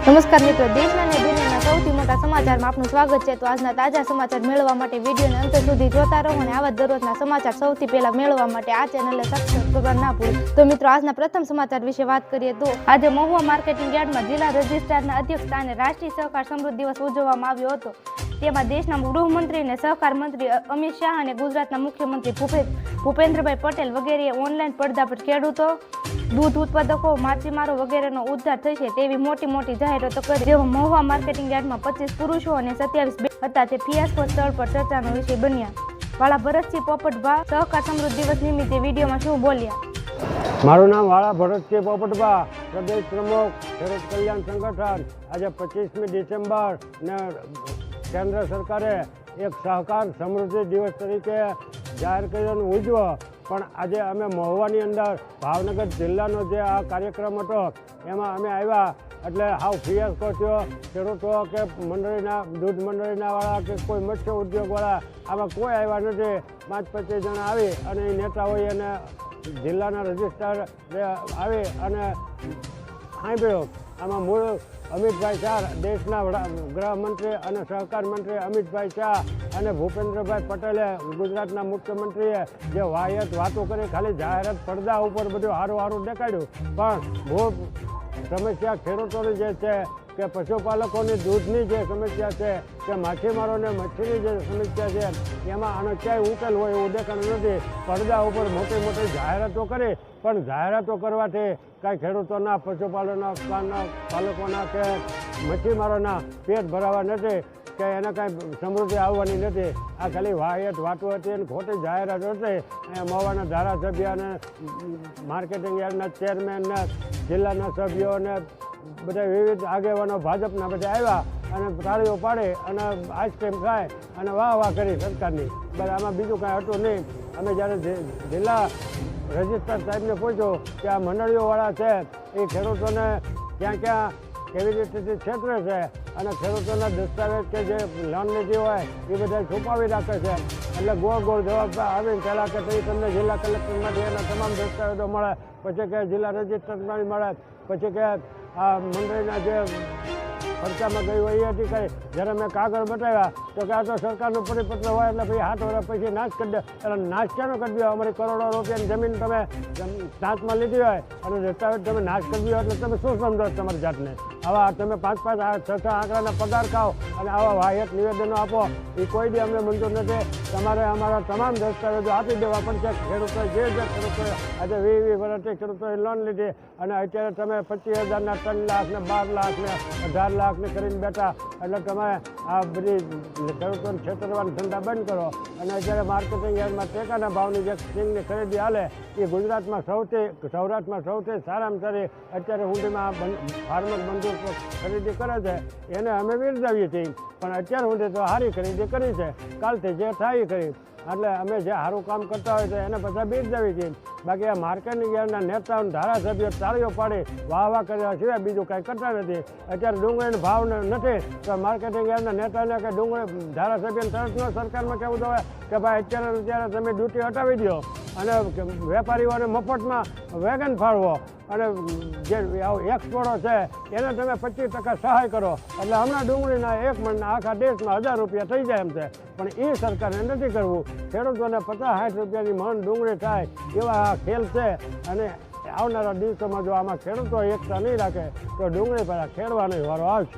નમસ્કાર મિત્રો, દેશના અને દુનિયાના સૌથી મોટા સમાચારમાં આપનું સ્વાગત છે। તો આજના તાજા સમાચાર મેળવવા માટે વિડીયોને અંત સુધી જોતા રહો અને આવા દરરોજના સમાચાર સૌથી પહેલા મેળવવા માટે આ ચેનલને સબસ્ક્રાઇબ કરવા ના ભૂલો। તો મિત્રો, આજના પ્રથમ સમાચાર વિશે વાત કરીએ તો આજે મહુવા માર્કેટિંગ યાર્ડમાં જિલ્લા રજિસ્ટ્રારના અધ્યક્ષ સ્થાને રાષ્ટ્રીય સહકાર સમૃદ્ધિ દિવસ ઉજવવામાં આવ્યો હતો। તેમાં દેશના ગૃહમંત્રી અને સહકાર મંત્રી અમિત શાહ અને ગુજરાતના મુખ્યમંત્રી ભૂપેન્દ્રભાઈ પટેલ વગેરેએ ઓનલાઈન પડદા પર ખેડૂતો, દૂધ ઉત્પાદકો, માછીમારો વગેરેનો ઉદ્ધાર થશે તેવી મોટી જાહેરાતો કરી। જેઓ મહુવા માર્કેટિંગ યાર્ડમાં 25 પુરુષો અને 27 હતા તે ફિયાસ્કો સ્થળ પર ચર્ચાનો વિષય બન્યા। વાળા ભરતસિંહ પોપટભા સહકાર સમૃદ્ધિ દિવસ નિમિત્તે વિડીયોમાં શું બોલ્યા? મારું નામ વાળા ભરતસિંહ પોપટભા, પ્રદેશ પ્રમુખ ખેડૂત કલ્યાણ સંગઠન। આજે 25મી ડિસેમ્બર ને કેન્દ્ર સરકારે એક સહકાર સમૃદ્ધિ દિવસ તરીકે જાહેર કર્યો ઉજવો, પણ આજે અમે મહુવાની અંદર ભાવનગર જિલ્લાનો જે આ કાર્યક્રમ હતો એમાં અમે આવ્યા એટલે હાવ ફિયાસ્કો થયો। ખેડૂતો કે મંડળીના દૂધ મંડળીના વાળા કે કોઈ મત્સ્ય ઉદ્યોગવાળા આમાં કોઈ આવ્યા નથી। 25 જણા આવી અને એ નેતાઓએ અને જિલ્લાના રજિસ્ટ્રાર આવી અને સાંભળ્યો। આમાં મૂળ અમિતભાઈ શાહ, દેશના ગૃહમંત્રી અને સહકાર મંત્રી અમિતભાઈ શાહ અને ભૂપેન્દ્રભાઈ પટેલે, ગુજરાતના મુખ્યમંત્રીએ જે વાહિયાત વાતો કરી, ખાલી જાહેરાત પડદા ઉપર બધું સારું દેખાડ્યું, પણ મૂળ સમસ્યા ખેડૂતોની જે છે કે પશુપાલકોની દૂધની જે સમસ્યા છે કે માછીમારોને મચ્છીની જે સમસ્યા છે એમાં આનો ક્યાંય ઉકેલ હોય એવું દેખાતું નથી। પડદા ઉપર મોટી જાહેરાતો કરી, પણ જાહેરાતો કરવાથી કાંઈ ખેડૂતોના, પશુપાલકોના કે મચ્છીમારોના પેટ ભરાવા નથી કે એને કાંઈ સમૃદ્ધિ આવવાની નથી। આ ખાલી વાહિયાત વાતો હતી અને ખોટી જાહેરાત હતી। મહુવાના ધારાસભ્ય અને માર્કેટિંગ યાર્ડના ચેરમેનને, જિલ્લાના સભ્યોને બધા વિવિધ આગેવાનો ભાજપના બધા આવ્યા અને તાળીઓ પાડી અને આઈસ્ક્રીમ ખાય અને વાહ કરી સરકારની। બસ આમાં બીજું કાંઈ હતું નહીં। અમે જ્યારે જિલ્લા રજિસ્ટ્રાર સાહેબને પૂછ્યું કે આ મંડળીઓવાળા છે એ ખેડૂતોને ક્યાં કેવી રીતે છેતરે છે અને ખેડૂતોના દસ્તાવેજ કે જે લોન લીધી હોય એ બધા છુપાવી રાખે છે, એટલે ગોળ જવાબ આવીને પહેલાં કે તમને જિલ્લા કલેક્ટરમાંથી એના તમામ દસ્તાવેજો મળે, પછી કે જિલ્લા રજિસ્ટ્રારમાંથી મળે, પછી કે આ મંડળીના જે ખર્ચામાં ગઈ હોય એ અધિકારી જ્યારે મેં કાગળ બતાવ્યા તો કે આ તો સરકારનું પરિપત્ર હોય એટલે ભાઈ 7 વર્ષ પછી નાશ કરી દે। એટલે નાશ ક્યાંનો કરી દો? અમારી કરોડો રૂપિયાની જમીન તમે નાશમાં લીધી હોય અને દસ્તાવેજ તમે નાશ કરી દો એટલે તમે શું સમજો તમારી જાતને? આવા તમે 5-5, 6 આંકડાના પગાર ખાઓ અને આવા વાહિયાત નિવેદનો આપો એ કોઈ બી અમને મંજૂર નથી। તમારે અમારા તમામ દસ્તાવેજો આપી દેવા પડશે। ખેડૂતોએ જે ખેડૂતોએ આજે 20 વર્ષથી ખેડૂતોએ લોન લીધી અને અત્યારે તમે 25,000ના 3 લાખ ને 12 લાખ ને 18 લાખ ને કરીને બેઠા, એટલે તમે આ બધી ખેડૂતોને છેતરવાના ધંધા બંધ કરો અને અત્યારે માર્કેટિંગ યાર્ડમાં ટેકાના ભાવની જે સિંગની ખરીદી હાલે એ ગુજરાતમાં સૌરાષ્ટ્રમાં સૌથી સારામાં સારી અત્યારે ઊંડીમાં ફાર્મર મંજૂર ખરીદી કરે છે એને અમે બિરદાવીએ છીએ, પણ અત્યાર સુધી તો સારી ખરીદી કરી છે, કાલથી જે થાય એ કરી, એટલે અમે જે સારું કામ કરતા હોય તો એને પછી બિરદાવી છીએ। બાકી આ માર્કેટિંગ યાર્ડના નેતાઓને ધારાસભ્યો તાળીઓ પાડી વાહ કર્યા સિવાય બીજું કાંઈ કરતા નથી। અત્યારે ડુંગળીનો ભાવ નથી તો માર્કેટિંગ યાર્ડના નેતાને કે ડુંગળી ધારાસભ્યને તરત સરકારમાં કહેવું જોઈએ કે ભાઈ અત્યારે તમે ડ્યુટી હટાવી દો અને વેપારીઓને મફતમાં વેગન ફાળવો અને જે એક્સપોર્ટો છે એને તમે 25% સહાય કરો, એટલે હમણાં ડુંગળીના 1 મણના આખા દેશમાં 1000 રૂપિયા થઈ જાય એમ છે, પણ એ સરકારને નથી કરવું। ખેડૂતોને 50-60 રૂપિયાની મણ ડુંગળી થાય એવા આ ખેલ છે અને આવનારા દિવસોમાં જો આમાં ખેડૂતો એકતા નહીં રાખે તો ડુંગળી પહેલાં ખેડવાનો વારો આવશે।